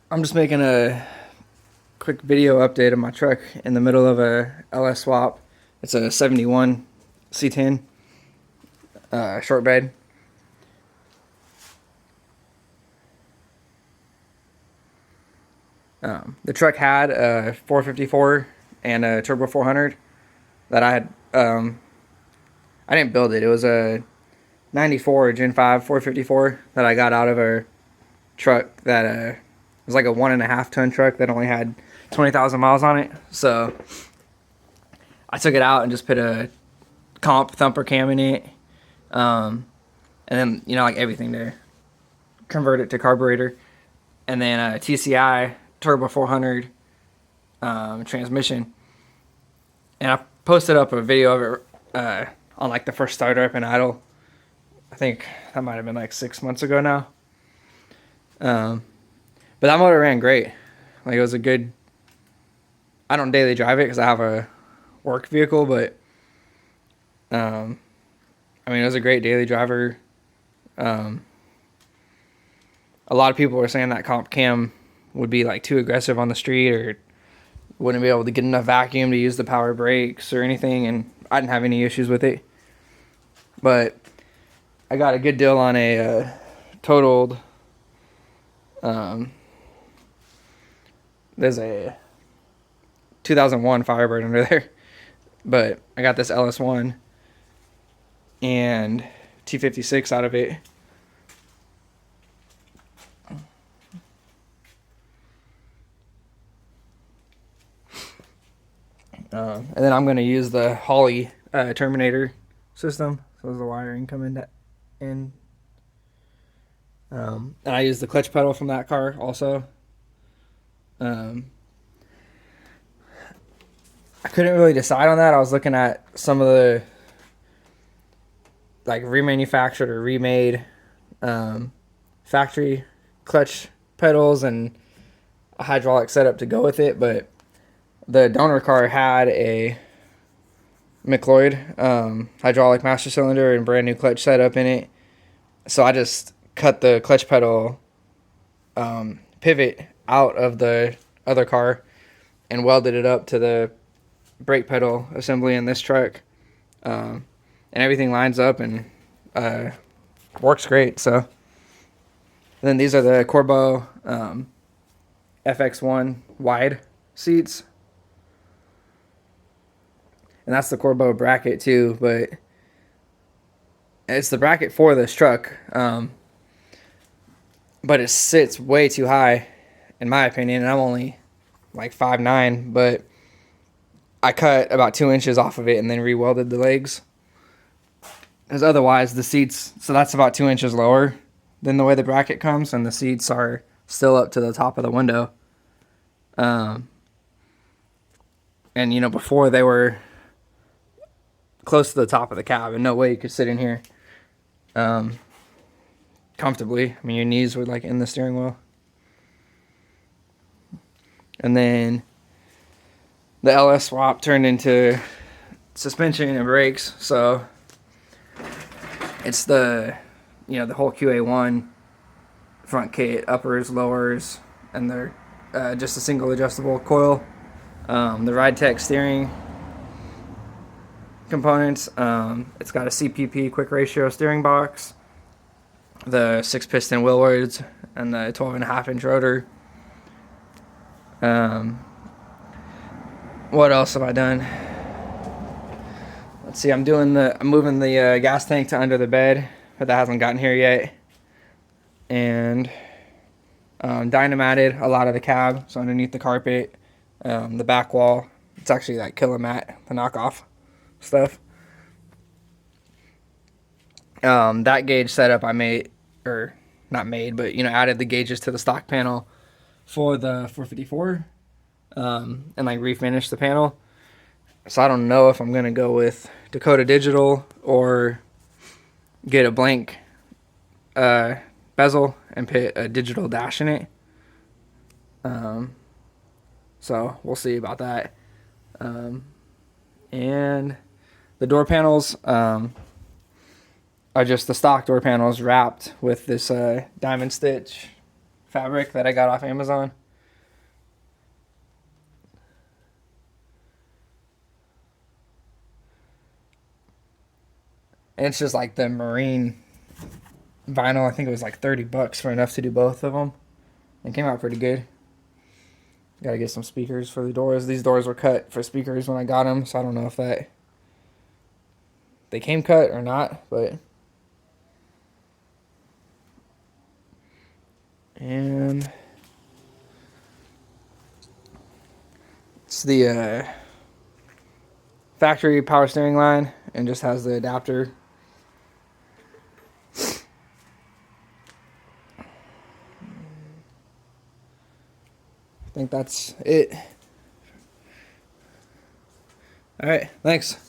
I'm just making a quick video update of my truck in the middle of a LS swap. It's a 71 C10 short bed. The truck had a 454 and a turbo 400 that I had. I didn't build it. It was a 94 Gen 5 454 that I got out of a truck that it was like a 1.5 ton truck that only had 20,000 miles on it. So I took it out and just put a comp thumper cam in it, and then like everything to convert it to carburetor, and then a TCI turbo 400 transmission. And I posted up a video of it on like the first startup in idle. I think that might have been like 6 months ago now. But that motor ran great. Like, it was a good. I don't daily drive it because I have a work vehicle, but I mean, it was a great daily driver. A lot of people were saying that comp cam would be like too aggressive on the street, or wouldn't be able to get enough vacuum to use the power brakes or anything, and I didn't have any issues with it. But I got a good deal on a totaled. There's a 2001 Firebird under there, but I got this LS1 and T56 out of it. And then I'm going to use the Holley Terminator system. So there's the wiring coming in. And I use the clutch pedal from that car also. I couldn't really decide on that. I was looking at some of the like remanufactured or remade factory clutch pedals and a hydraulic setup to go with it, but the donor car had a McLeod hydraulic master cylinder and brand new clutch setup in it. So I just cut the clutch pedal pivot out of the other car and welded it up to the brake pedal assembly in this truck. And everything lines up and works great. So, and then these are the Corbeau FX1 wide seats. And that's the Corbeau bracket too, but it's the bracket for this truck. But it sits way too high, in my opinion, and I'm only like 5'9", but I cut about 2 inches off of it and then re-welded the legs. Because otherwise the seats, so that's about 2 inches lower than the way the bracket comes, and the seats are still up to the top of the window. And before they were close to the top of the cab, and no way you could sit in here comfortably. I mean, your knees were like in the steering wheel. And then the LS swap turned into suspension and brakes, so it's the the whole QA1 front kit, uppers, lowers, and they're just a single adjustable coil. The Ride Tech steering components, it's got a CPP quick ratio steering box, the 6-piston wheel wards, and the 12.5-inch rotor. What else have I done? Let's see. I'm moving the gas tank to under the bed, but that hasn't gotten here yet. And dynamated a lot of the cab, so underneath the carpet, the back wall. It's actually like Kilomat, the knockoff stuff. That gauge setup I made, or not made, but added the gauges to the stock panel for the 454, and like refinished the panel. So I don't know if I'm gonna go with Dakota Digital or get a blank bezel and put a digital dash in it. So we'll see about that. And the door panels are just the stock door panels wrapped with this diamond stitch fabric that I got off Amazon. And it's just like the marine vinyl. I think it was like $30 for enough to do both of them. It came out pretty good. Gotta get some speakers for the doors. These doors were cut for speakers when I got them, so I don't know if they came cut or not, but. And it's the factory power steering line, and just has the adapter. I think that's it. All right, thanks.